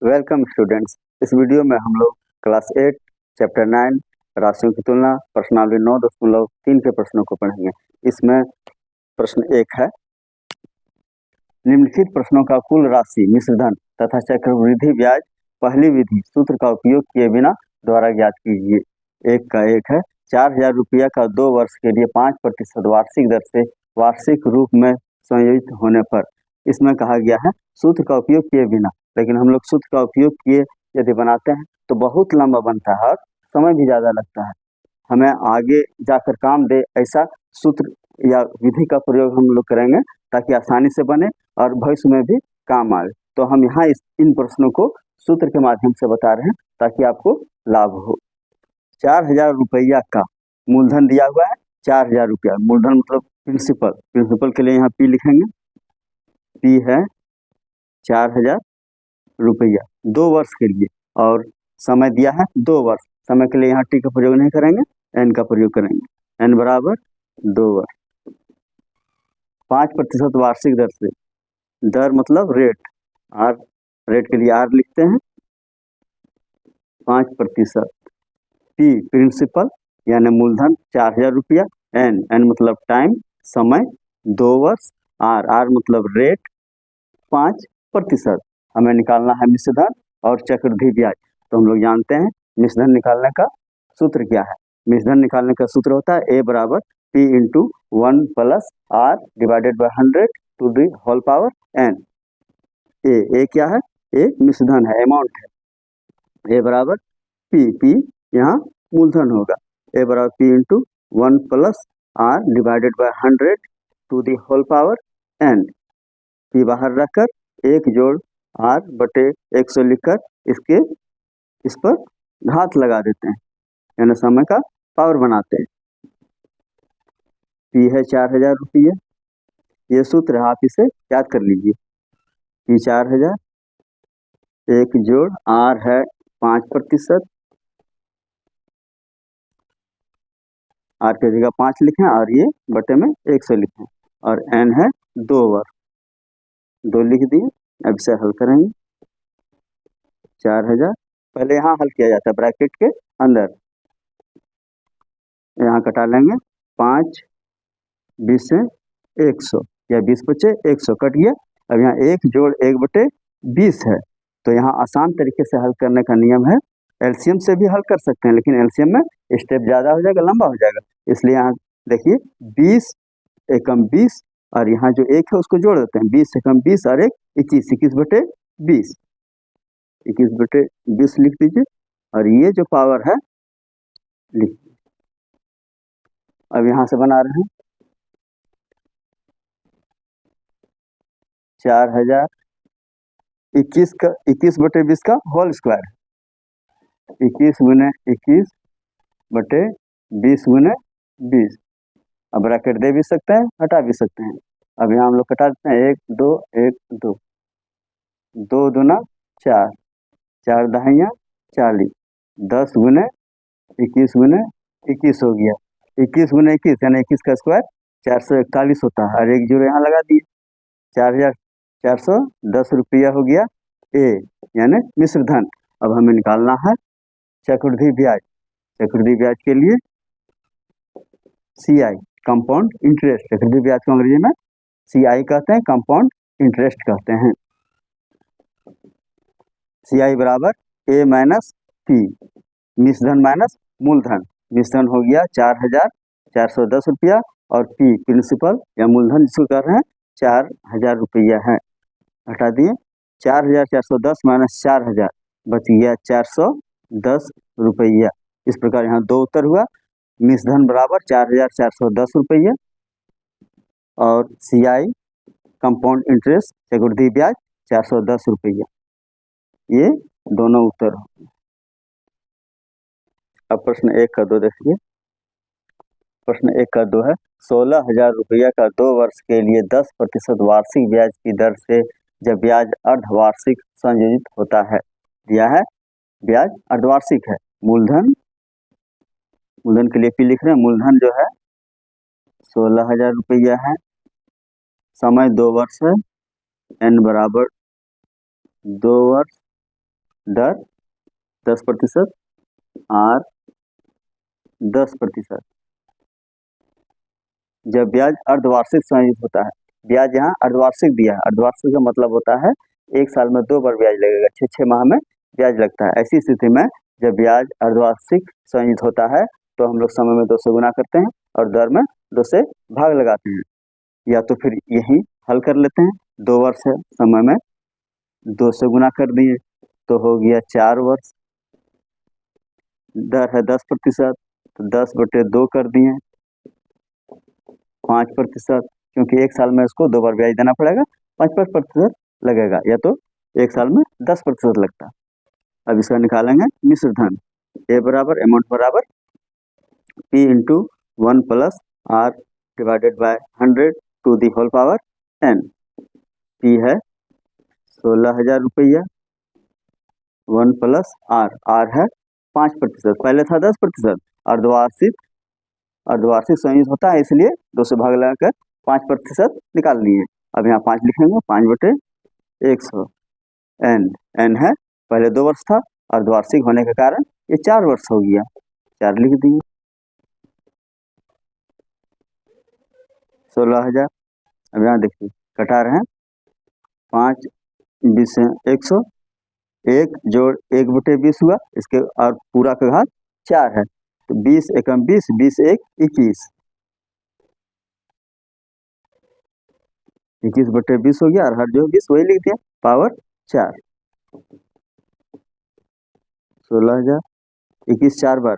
Welcome students. इस video में हम लोग क्लास 8 चैप्टर 9 राशियों की तुलना प्रश्नावली 9.3 के प्रश्नों को पढ़ेंगे। इसमें प्रश्न 1 है, निम्नलिखित प्रश्नों का कुल राशि मिश्र धन तथा चक्रवृद्धि ब्याज पहली विधि सूत्र का उपयोग किए बिना द्वारा ज्ञात कीजिए। एक का एक है, 4,000 रुपया का 2 वर्ष के लिए 5% वार्षिक दर से वार्षिक रूप में संयोजित होने पर। इसमें कहा गया है सूत्र का उपयोग किए बिना, लेकिन हम लोग सूत्र का उपयोग किए यदि बनाते हैं तो बहुत लंबा बनता है और समय भी ज़्यादा लगता है। हमें आगे जाकर काम दे ऐसा सूत्र या विधि का प्रयोग हम लोग करेंगे ताकि आसानी से बने और भविष्य में भी काम आए। तो हम यहाँ इन प्रश्नों को सूत्र के माध्यम से बता रहे हैं ताकि आपको लाभ हो। 4,000 रुपया का मूलधन दिया हुआ है, 4,000 रुपया मूलधन मतलब प्रिंसिपल के लिए यहाँ पी लिखेंगे। पी है 4,000 रुपया 2 वर्ष के लिए, और समय दिया है 2 वर्ष। समय के लिए यहाँ टी का प्रयोग नहीं करेंगे, एन का प्रयोग करेंगे। एन बराबर 2 वर्ष। 5% वार्षिक दर से, दर मतलब रेट, आर रेट के लिए आर लिखते हैं 5%। पी प्रिंसिपल यानी मूलधन 4,000 रुपया। एन मतलब टाइम समय 2 वर्ष। आर मतलब रेट 5%। हमें निकालना है मिश्र धन और चक्रवृद्धि ब्याज। तो हम लोग जानते हैं मिश्र धन निकालने का सूत्र क्या है। मिश्र धन निकालने का सूत्र होता है ए बराबर P into 1 plus are divided by 100 to the whole power n. A क्या है? ए मिश्र धन है, अमाउंट है। ए बराबर पी यहाँ मूलधन होगा। ए बराबर P into 1 plus are divided by 100 to the whole power N. P बाहर रखकर 1 जोड़ आर बटे 100 लिखकर इस पर घात लगा देते हैं, यानी समय का पावर बनाते हैं। पी है 4,000 रुपये, ये सूत्र है, आप इसे याद कर लीजिए। पी 4,000, 1 जोड़ आर है 5%, आर की जगह 5 लिखें और ये बटे में 100 लिखें, और एन है 2 वर्ष। 2 लिख दिए। अब इसे हल करेंगे। 4,000 पहले यहाँ हल किया जाता है ब्रैकेट के अंदर, यहाँ कटा लेंगे। 5 20 से 100 या 20 बचे 100 कट गया। अब यहाँ 1 जोड़ 1 बटे 20 है, तो यहाँ आसान तरीके से हल करने का नियम है। एलसीएम से भी हल कर सकते हैं, लेकिन एलसीएम में स्टेप ज़्यादा हो जाएगा, लंबा हो जाएगा। इसलिए यहाँ देखिए 20 एकम 20, और यहाँ जो 1 है उसको जोड़ देते हैं। 20 एकम 20 और 1 21, 21 बटे 20, 21 बटे 20 लिख दीजिए, और ये जो पावर है लिख। अब यहाँ से बना रहे हैं 4,000 21 बटे 20 का होल स्क्वायर, 21 गुने 21 बटे 20 गुने 20। अब ब्रैकेट दे भी सकते हैं, हटा भी सकते हैं। अब यहाँ हम लोग कटा देते हैं 1 2 1 2, 2 दूना 4, 4 दहाइयाँ 40, 10 गुने 21 गुने 21 हो गया। 21 गुने 21 यानी 21 का स्क्वायर 441 होता है, और 1 जीरो यहाँ लगा दिए। 4,410 रुपया हो गया ए, यानी मिश्र धन। अब हमें निकालना है चक्रवृद्धि ब्याज। चक्रवृद्धि ब्याज के लिए CI कंपाउंड इंटरेस्ट, चक्रवृद्धि ब्याज को अंग्रेजी में CI कहते हैं, कंपाउंड इंटरेस्ट कहते हैं। CI बराबर ए माइनस पी, मिश्र धन माइनस मूलधन। मिश्र धन हो गया 4,410 रुपया, और पी प्रिंसिपल या मूलधन जिसको कर रहे हैं 4,000 रुपया है। हटा दिए। 4,410 माइनस 4,000 बच गया 410 रुपया। इस प्रकार यहाँ 2 उत्तर हुआ। मिश्र धन बराबर 4,410 रुपया, और CI कंपाउंड इंटरेस्ट चक्रवृद्धि ब्याज 410 रुपया। ये दोनों उत्तर हो। अब प्रश्न 1 का 2 देखिए। प्रश्न 1 का 2 है, 16,000 रुपया का 2 वर्ष के लिए 10% वार्षिक ब्याज की दर से जब ब्याज अर्धवार्षिक संयोजित होता है। दिया है ब्याज अर्धवार्षिक है। मूलधन के लिए पी लिख रहे हैं। मूलधन जो है 16,000 रुपया है, समय 2 वर्ष है, एन बराबर 2 वर्ष, दर 10%, आर 10%। जब ब्याज अर्धवार्षिक संयोजित होता है, ब्याज यहाँ अर्धवार्षिक दिया है, अर्धवार्षिक का मतलब होता है एक साल में 2 बार ब्याज लगेगा, 6 माह में ब्याज लगता है। ऐसी स्थिति में जब ब्याज अर्धवार्षिक संयोजित होता है तो हम लोग समय में 2 से गुना करते हैं और दर में 2 से भाग लगाते हैं, या तो फिर यही हल कर लेते हैं। 2 वर्ष है, समय में 2 से गुना कर दिए तो हो गया 4 वर्ष। दर है 10%, तो 10/2 कर दिए 5%, क्योंकि एक साल में इसको 2 बार ब्याज देना पड़ेगा, 5% लगेगा, या तो एक साल में 10% लगता है। अब इसका निकालेंगे मिश्र धन। ए बराबर अमाउंट बराबर P into 1 plus R divided by 100 to the whole power n। P है 16,000 रुपया, 1 प्लस R है 5%, पहले था 10%। अर्धवार्षिक संयुक्त होता है, इसलिए 2 से भाग लगाकर 5% निकाल लिए। अब यहाँ 5 लिखेंगे, 5/100। n है, पहले 2 वर्ष था, अर्धवार्षिक होने के कारण ये 4 वर्ष हो गया, 4 लिख दिए। 16,000। अब यहाँ देखिए कटा रहे हैं, 5 20 100, 1 जोड़ 1/20 हुआ, इसके और पूरा का घात 4 है, तो 20 एकम 20, 20 1 21, 21/20 हो गया, और हर जो 20 वही लिख दिया, पावर 4। 16,000, 21 4 बार,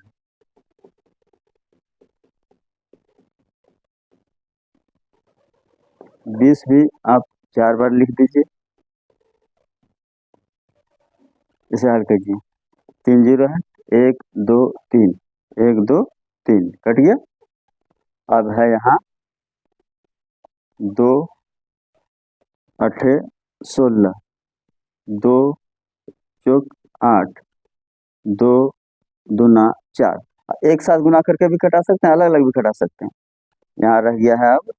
20 भी आप 4 बार लिख दीजिए, इसे हल कीजिए। 3 0 है, 1 2 3, 1 2 3 कट गया। अब है यहाँ 2 8 16, 2 चौक 8, 2 दूना 4। एक साथ गुना करके भी कटा सकते हैं, अलग अलग भी कटा सकते हैं। यहाँ रह गया है अब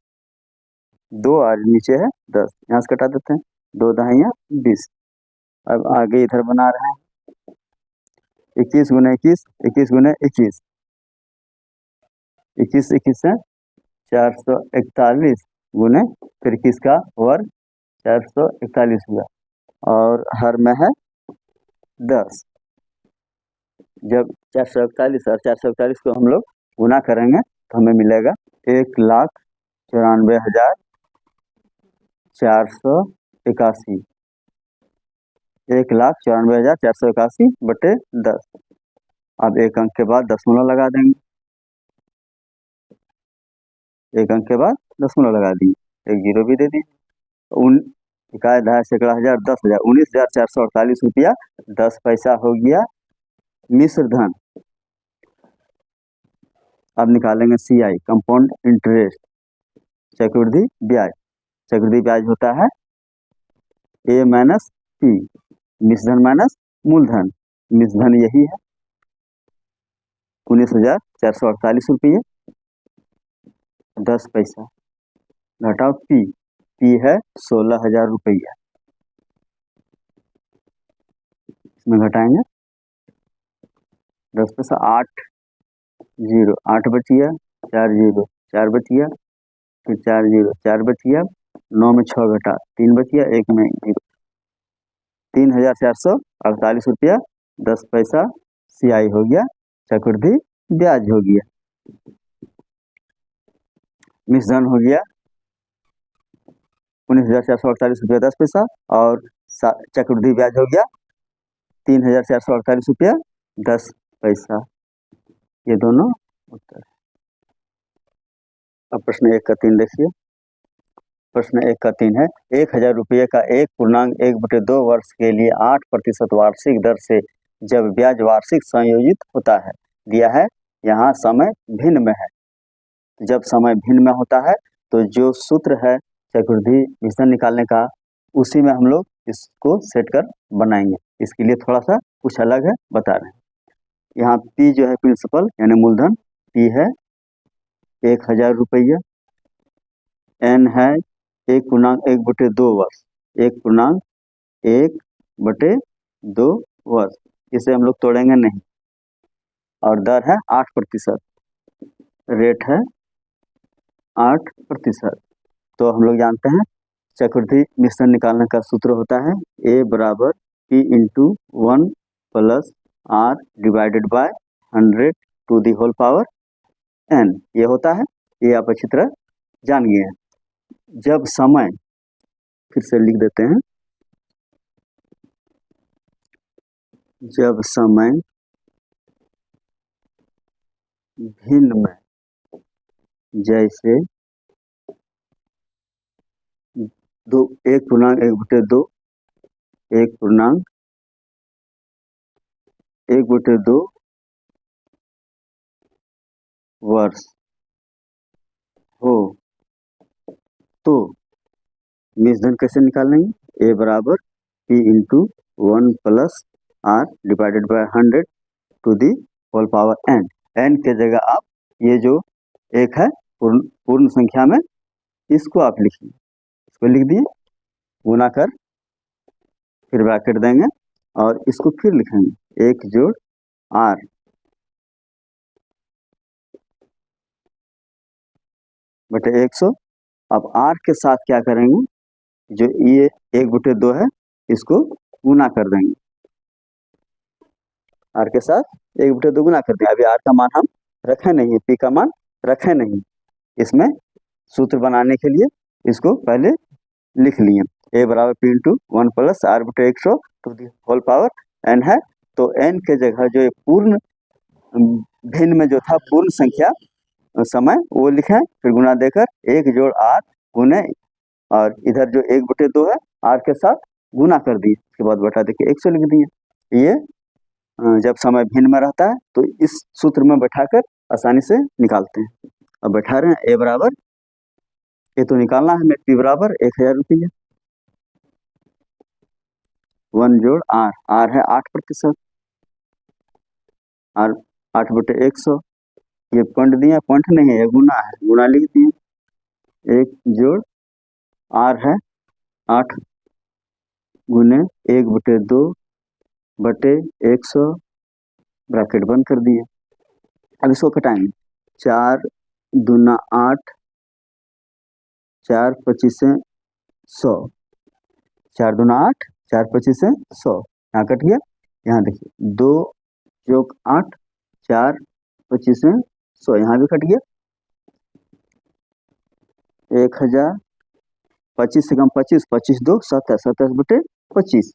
2 और नीचे है 10, यहाँ से कटा देते हैं, 2 दहाइयाँ 20। अब आगे इधर बना रहे हैं 21 गुने 21, 21 गुने 21, 21 21 से 441 गुने फिर 21 का वर्ग 441 हुआ, और हर में है 10। जब 441 और 441 को हम लोग गुना करेंगे तो हमें मिलेगा 1,94,481, 1,94,481 बटे 10। अब एक अंक के बाद दशमलव लगा देंगे, एक अंक के बाद दशमलव लगा दिए, एक जीरो भी दे दिए। 1,000 19,448 रुपया 10 पैसा हो गया मिश्र धन। अब निकालेंगे CI, कंपाउंड इंटरेस्ट, चक्रवृद्धि ब्याज। चक्रवृद्धि ब्याज होता है A माइनस P, मिश्र धन माइनस मूलधन। मिश्र धन यही है 19,448 रुपये 10 पैसा, घटाओ P है 16,000 रुपया, इसमें घटाएंगे 10 पैसा, 8 0 8 बच गया, 4 0 4 बच गया, फिर 4 0 4 बच गया, 9 में 6 घटा 3 बच गया, 1 में 0, 3,448 रुपया 10 पैसा CI हो गया, चक्रवृद्धि ब्याज हो गया। मिश्र धन हो गया 19,448 रुपया 10 पैसा, और चक्रवृद्धि ब्याज हो गया 3,448 रुपया 10 पैसा। ये दोनों उत्तर। अब प्रश्न 1 का 3 देखिए। प्रश्न 1 का 3 है, 1,000 रुपये का 1.1/2 वर्ष के लिए 8% वार्षिक दर से जब ब्याज वार्षिक संयोजित होता है, दिया है, यहाँ समय भिन्न में है। जब समय भिन्न में होता है तो जो सूत्र है चक्रवृद्धि मिश्रण निकालने का, उसी में हम लोग इसको सेट कर बनाएंगे। इसके लिए थोड़ा सा कुछ अलग है, बता रहे हैं। यहाँ P जो है प्रिंसिपल यानी मूलधन, P है 1,000 रुपया, N है 1.1/2 वर्ष, 1.1/2 वर्ष। इसे हम लोग तोड़ेंगे नहीं। और दर है 8%, रेट है 8%। तो हम लोग जानते हैं चक्रवृद्धि मिश्रण निकालने का सूत्र होता है A बराबर P into 1 plus R divided by 100 to the whole power n। ये होता है, ये आप अच्छी तरह जान गए हैं। जब समय, फिर से लिख देते हैं, जब समय भिन्न में, जैसे 1/2, 1/2 वर्ष हो, तो मिश्रण कैसे निकालेंगे? A बराबर P into 1 plus R divided by 100 to the whole power n। n के जगह आप ये जो एक है पूर्ण संख्या में, इसको आप लिखिए, इसको लिख दिए, गुना कर फिर ब्रैकेट देंगे और इसको फिर लिखेंगे 1 जोड़ R बटे 100। अब R के साथ क्या करेंगे, जो ये 1/2 है, इसको गुना कर देंगे, R के साथ 1/2 गुना कर देंगे। अभी R का मान हम रखे नहीं, P का मान रखे नहीं, इसमें सूत्र बनाने के लिए इसको पहले लिख लिए। A बराबर P इंटू 1 प्लस R बटे 100 to the whole power n है। तो n के जगह जो पूर्ण भिन्न में जो था पूर्ण संख्या समय, वो लिखें, फिर गुना देकर 1 जोड़ R गुने, और इधर जो 1/2 है R के साथ गुना कर दिए, उसके बाद बटा देके 100 लिख दिए। ये जब समय भिन्न में रहता है तो इस सूत्र में बैठाकर आसानी से निकालते हैं। अब बैठा रहे हैं A बराबर, ये तो निकालना है हमें, P बराबर 1000 रुपया, 1 जोड़ R, R है 8%, R 8/100, ये पॉइंट दिया, पॉइंट नहीं है, ये गुना है, गुना लिख दिए। 1 जोड़ R है 8 गुने 1/2 बटे 100, ब्रैकेट बंद कर दिए। अब इसको घटाएंगे, 4 दूना 8, 4 25 100, 4 दूना 8, 4 25 100, यहाँ कट गया। यहाँ देखिए 2 जोग 8, 4 25 100, यहाँ भी कट गया। 1000, 25 एकम 25, 25 2 27, 27 बटे 25,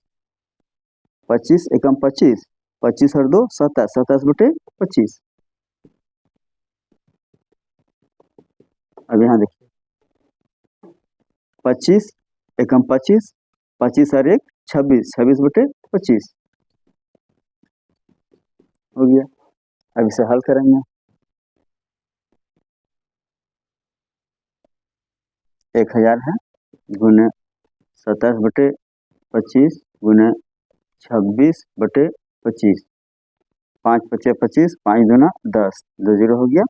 25 एकम 25, 25 और 2 27, 27 बटे 25। अब यहाँ देखिए 25 एकम 25, 25 और 1 26, 26 बटे 25 हो गया। अब इसे हल करेंगे, 1000 है गुने 27 बटे 25 गुने 26 बटे 25, 5 पचे 25, 5 दूना 10, 2 0 हो गया,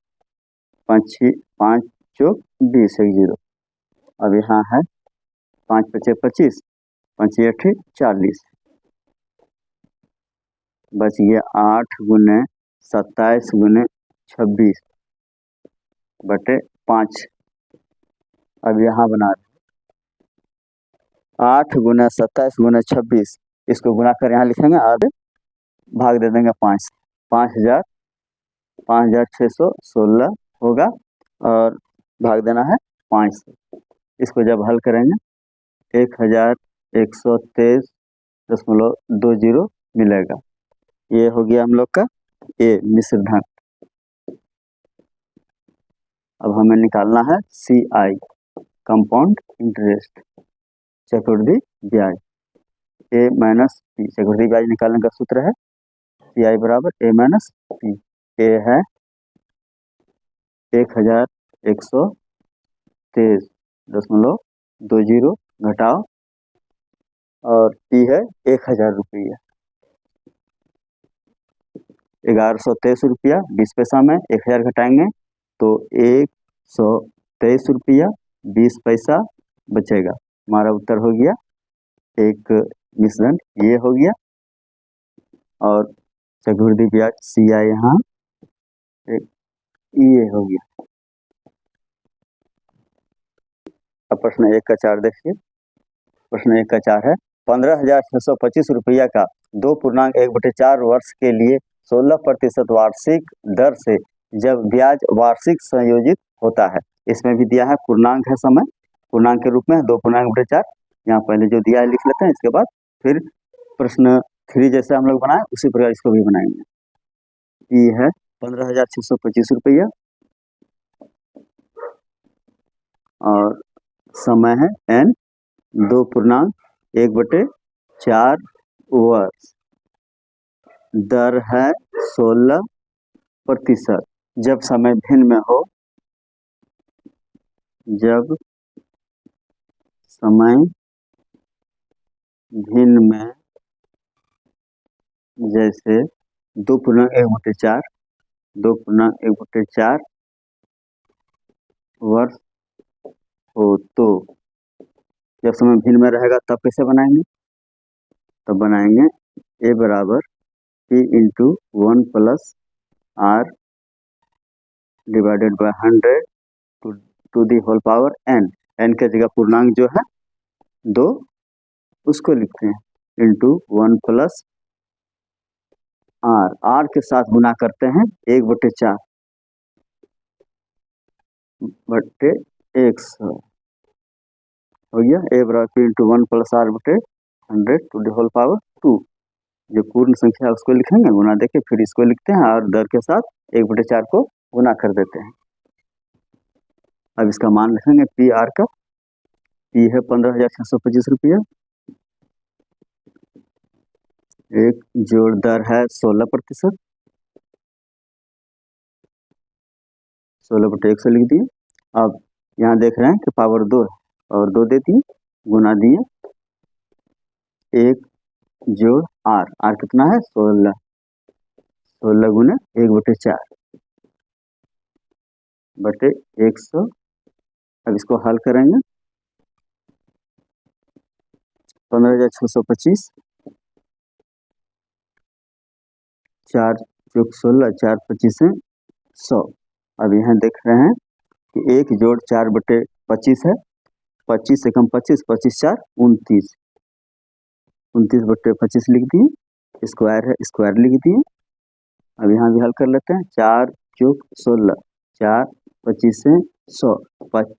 5 चौक 20, 1 0। अब यहाँ है 5 पचे 25, 5 8 40, बच गया 8 गुने 27 गुने 26 बटे 5। अब यहाँ बना 8 गुना 27 गुना 26, इसको गुना कर यहाँ लिखेंगे और भाग दे देंगे 5, 5000, 5616 होगा, और भाग देना है 5 से। इसको जब हल करेंगे 1123.20 मिलेगा। ये हो गया हम लोग का ए मिश्र धन। अब हमें निकालना है CI, कंपाउंड इंटरेस्ट, चक्रवृद्धि ब्याज। A माइनस P, चक्रवृद्धि ब्याज निकालने का सूत्र है CI बराबर A माइनस P। A है 1123.20 घटाओ, और P है 1000 रुपया, 1123 रुपया 20 पैसा में 1000 घटाएंगे तो 123 रुपया 20 पैसा बचेगा। हमारा उत्तर हो गया एक मिश्रण, ये हो गया। और चक्रवृद्धि ब्याज सी आई यहाँ ये हो गया। अब प्रश्न 1 का 4 देखिए। प्रश्न 1 का 4 है 15,625 रुपया का 2.1/4 वर्ष के लिए 16% वार्षिक दर से जब ब्याज वार्षिक संयोजित होता है। इसमें भी दिया है पूर्णांक है समय, पूर्णांक के रूप में 2.1/4। यहाँ पहले जो दिया है लिख लेते हैं, इसके बाद फिर प्रश्न 3 जैसे हम लोग बनाए उसी प्रकार इसको भी बनाएंगे। ये है 15,625 रुपया और समय है n 2.1/4 वर्ष, दर है 16%। जब समय भिन्न में हो, जब समय भिन्न में जैसे 2.1/4 वर्ष हो, तो जब समय भिन्न में रहेगा तब कैसे बनाएंगे? तब बनाएंगे a बराबर p into 1 plus r divided by 100 to the whole power n। n के जगह पूर्णांक जो है 2 उसको लिखते हैं इंटू 1 प्लस r के साथ गुना करते हैं 1/4 बटे 100 हो गया। a बराबर p इंटू 1 प्लस r बटे 100 टू दी होल पावर 2। जो पूर्ण संख्या है उसको लिखेंगे, गुना देके फिर इसको लिखते हैं और दर के साथ 1/4 को गुना कर देते हैं। अब इसका मान लिखेंगे पी आर का। पी है 15,625 रुपया, एक जोड़ दर है 16%, 16/100 लिख दिए। अब यहाँ देख रहे हैं कि पावर 2 है और 2 दे दिए, गुना दिए, 1 जोड़ आर कितना है 16, 16 गुना 1/4 बटे 100। अब इसको हल करेंगे 15,625 4 चौक 16, 4 25 है 100। अब यहाँ देख रहे हैं कि 1 जोड़ 4/25 है, 25 से कम 25, 25 4 29, 29/25 लिख दिए, स्क्वायर है स्क्वायर लिख दिए। अब यहाँ भी हल कर लेते हैं 4 चौक 16, 4 25 से 100,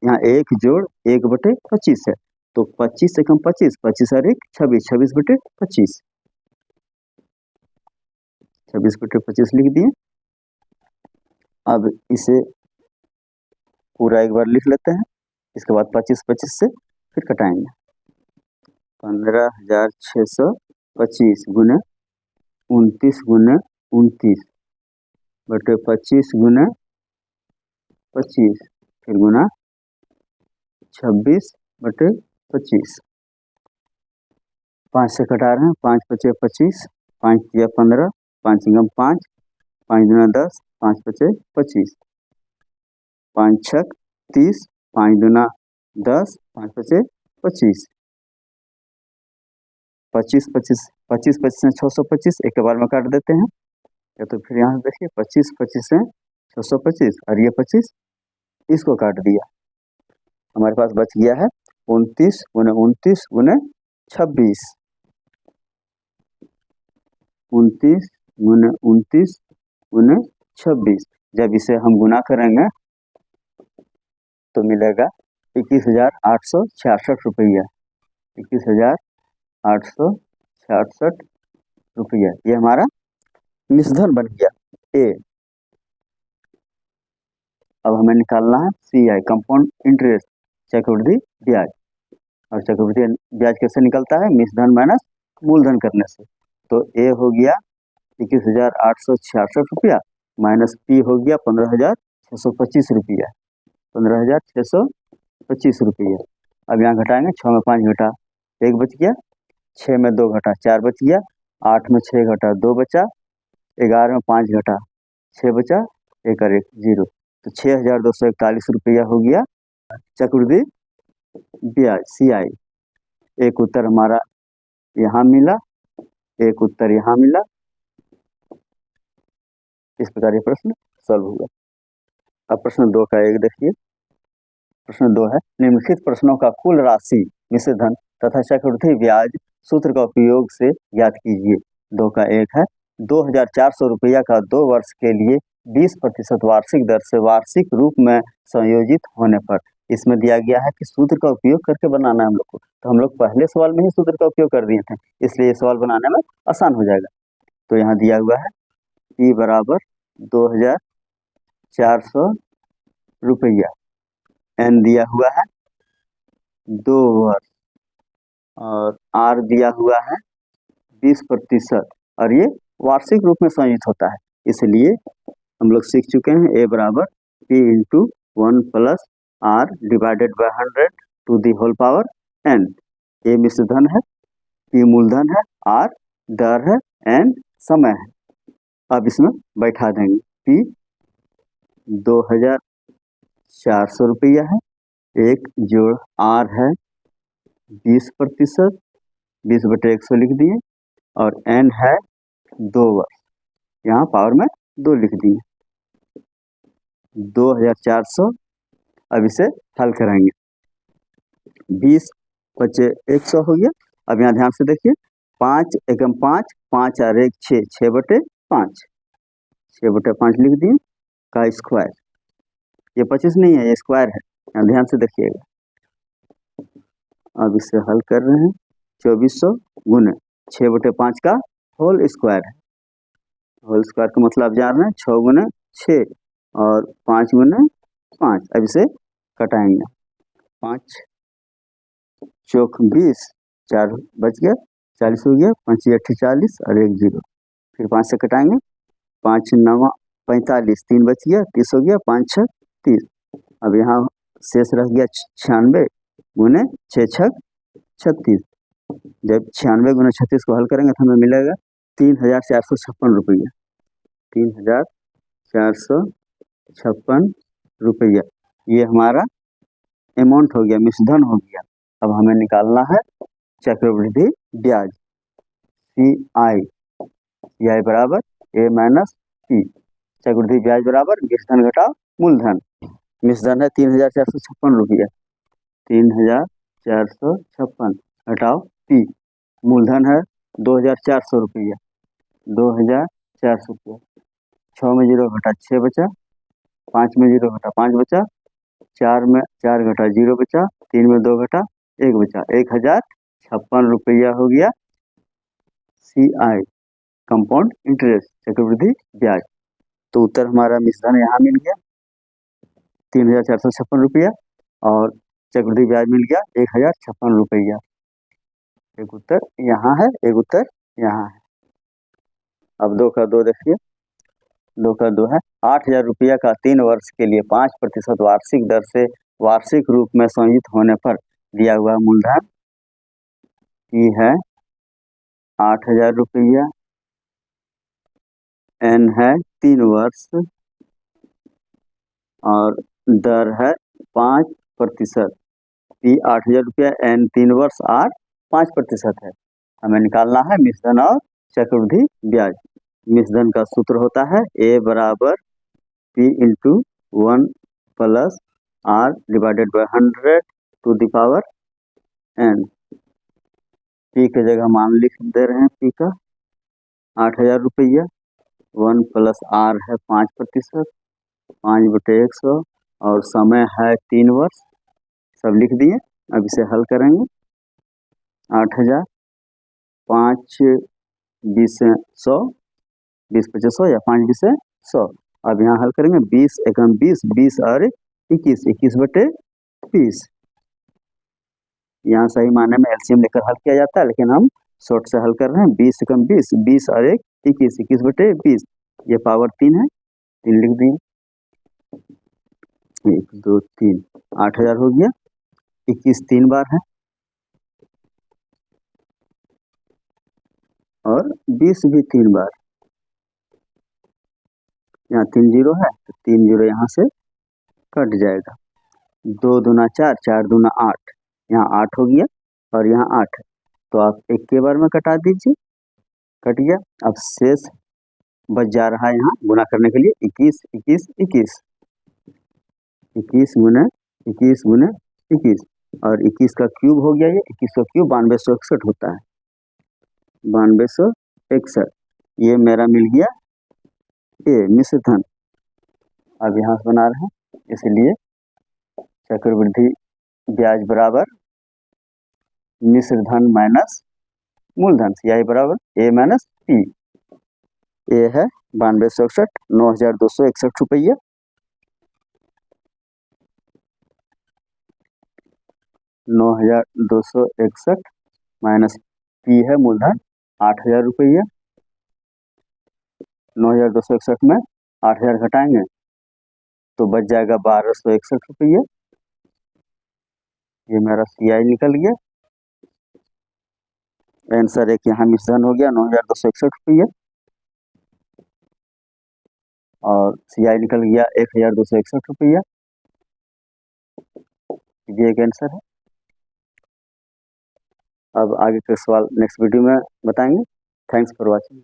यहाँ 1 जोड़ 1/25 है, तो 25 से कम 25, 25 और 1 26, 26/25, 26/25 लिख दिए। अब इसे पूरा एक बार लिख लेते हैं, इसके बाद 25 से फिर कटाएंगे। 15,625 गुने 29 गुने 29 बटे 25 गुने 25 फिर गुना 26/25। 5 से कटा रहे हैं, 5 × 5 = 25, 5 × 15, 5 × 5, 5 × 10, 5 × 25, 5 × 6 = 30, 5 × 2 = 10, 5 × 25, 25 से 625 एक के बार में काट देते हैं, या तो फिर यहाँ देखिए 25 से 625 और ये 25 इसको काट दिया, हमारे पास बच गया है 29 गुने 29 गुने 26, 29 गुने 29 गुने 26। जब इसे हम गुना करेंगे तो मिलेगा 21,866 रुपया, 21,866 रुपया। ये हमारा मिश्रधन बन गया ए। अब हमें निकालना है CI कंपाउंड इंटरेस्ट, चक्रवृद्धि ब्याज। और चक्रवृद्धि ब्याज कैसे निकलता है? मिश्रधन माइनस मूलधन करने से। तो ए हो गया 21,866 रुपया माइनस पी हो गया 15,625 रुपया, 15,625 रुपया। अब यहाँ घटाएंगे, 6 में 5 घटा 1 बच गया, 6 में 2 घटा 4 बच गया, 8 में 6 घटा 2 बचा, 11 में 5 घटा 6 बचा, 1 और 1 0, तो 6,241 रुपया हो गया चक्रवृद्धि ब्याज CI। एक उत्तर हमारा यहाँ मिला, एक उत्तर यहाँ मिला, इस प्रकार ये प्रश्न सॉल्व हुआ। अब प्रश्न 2 का 1 देखिए। प्रश्न 2 है, निम्नलिखित प्रश्नों का कुल राशि मिश्र धन तथा चक्रवृद्धि ब्याज सूत्र का उपयोग से ज्ञात कीजिए। 2 का 1 है, 2400 रुपया का 2 वर्ष के लिए 20% वार्षिक दर से वार्षिक रूप में संयोजित होने पर। इसमें दिया गया है कि सूत्र का उपयोग करके बनाना है हम लोग को, तो हम लोग पहले सवाल में ही सूत्र का उपयोग कर दिए थे, इसलिए ये सवाल बनाने में आसान हो जाएगा। तो यहाँ दिया हुआ है P बराबर 2400 रुपया, N दिया हुआ है 2 वर्ष और R दिया हुआ है 20% और ये वार्षिक रूप में संयुक्त होता है, इसलिए हम लोग सीख चुके हैं A बराबर P into 1 plus R divided by 100 to the whole power N। A मिश्र धन है, P मूलधन है, R दर है, N समय है। अब इसमें बैठा देंगे। P 2400 रुपया है, एक जोड़ R है 20%, 20/100 लिख दिए और N है 2 वर्ष, यहाँ पावर में 2 लिख दिए। 2400, अब इसे हल करेंगे। 20 बचे 100 हो गया। अब यहाँ ध्यान से देखिए, 5 एकम 5, 5 और 1 6, 6/5, 6/5 लिख दिए का स्क्वायर। ये 25 नहीं है, ये स्क्वायर है, यहाँ ध्यान से देखिएगा। अब इसे हल कर रहे हैं। 2400 गुने 6/5 का होल स्क्वायर है। होल स्क्वायर का मतलब जान रहे हैं, 6 गुने 6 और 5 गुने 5। अब इसे कटाएंगे। 5 चौक 20, 4 बच गया, 40 हो गया, 5 8 40 और 1 0। फिर 5 से कटाएंगे, 5 9 45, 3 बच गया, 30 हो गया, 5 6 30। अब यहाँ शेष रह गया 96 गुने 6 6 36। जब 96 गुना 36 को हल करेंगे तो हमें मिलेगा 3456 रुपया। 3456 रुपया ये हमारा अमाउंट हो गया, मिश्रधन हो गया। अब हमें निकालना है चक्रवृद्धि ब्याज CI बराबर A माइनस P। चक्रवृद्धि ब्याज बराबर मिश्रधन घटाओ मूलधन। मिश्रधन है 3456 रुपया, 3456 घटाओ P। मूलधन है 2400 रुपया, 2400 रुपया। 6 में 0 घटा 6 बचा, 5 में 0 घटा 5 बचा, 4 में 4 घटा 0 बचा, 3 में 2 घटा 1 बचा, 1056 रुपया हो गया CI कंपाउंड इंटरेस्ट चक्रवृद्धि ब्याज। तो उत्तर हमारा मिश्रधन यहाँ मिल गया 3456 रुपया और चक्रवृद्धि ब्याज मिल गया 1056 रुपया। एक उत्तर यहाँ है, एक उत्तर यहाँ है। अब 2 का 2 देखिए। 2 का 2 है, 8000 रुपया का 3 वर्ष के लिए 5% वार्षिक दर से वार्षिक रूप में संयुक्त होने पर दिया हुआ मूलधन P है 8000 रुपया, N है 3 वर्ष और दर है 5%। P 8000 रुपया, N 3 वर्ष, R 5% है। हमें निकालना है मिश्रधन और चक्रवृद्धि ब्याज। मिश्रधन का सूत्र होता है A बराबर P into 1 plus R divided by 100 to the power N। P के जगह मान लिख दे रहे हैं, P का 8000 रुपया, 1 प्लस R है 5%, 5/100 और समय है 3 वर्ष, सब लिख दिए। अब इसे हल करेंगे। 8000, 5 20 100, 20 25 100 या 5 20 100। अब यहाँ हल करेंगे। 20 एकम 20, 20 और 21, 21/20। यहाँ सही माने में एलसीएम लेकर हल किया जाता है, लेकिन हम शॉर्ट से हल कर रहे हैं। 20 एकम 20, 20 और 1 21, 21/20। ये पावर 3 है, 3 लिख दिए। 1 2 3, 8000 हो गया। 21 3 बार है और 20 भी 3 बार। यहाँ 3 0 है तो 3 0 यहाँ से कट जाएगा। 2 दूना 4, 4 दूना 8, यहाँ 8 हो गया और यहाँ 8 है, तो आप एक के बार में कटा दीजिए, कट गया। अब शेष बच जा रहा है यहाँ गुना करने के लिए 21 21 21 21 गुने 21 गुने 21 और 21 का क्यूब हो गया, ये 21 का क्यूब 9261 होता है, 9261। ये मेरा मिल गया ए मिश्र धन। अब यहाँ से बना रहे हैं, इसलिए चक्रवृद्धि ब्याज बराबर मिश्र धन माइनस मूलधन, CI बराबर ए माइनस पी। ए है 9261, 9261 रुपये, 9261 माइनस पी है मूलधन 8000 रुपये। 9261 में 8000 घटाएंगे तो बच जाएगा 1261 रुपये। ये मेरा CI निकल गया। आंसर एक यहाँ मिश्रण हो गया 9261 रुपये और CI निकल गया 1261 रुपये। ये एक आंसर है। अब आगे के सवाल नेक्स्ट वीडियो में बताएंगे। Thanks for watching.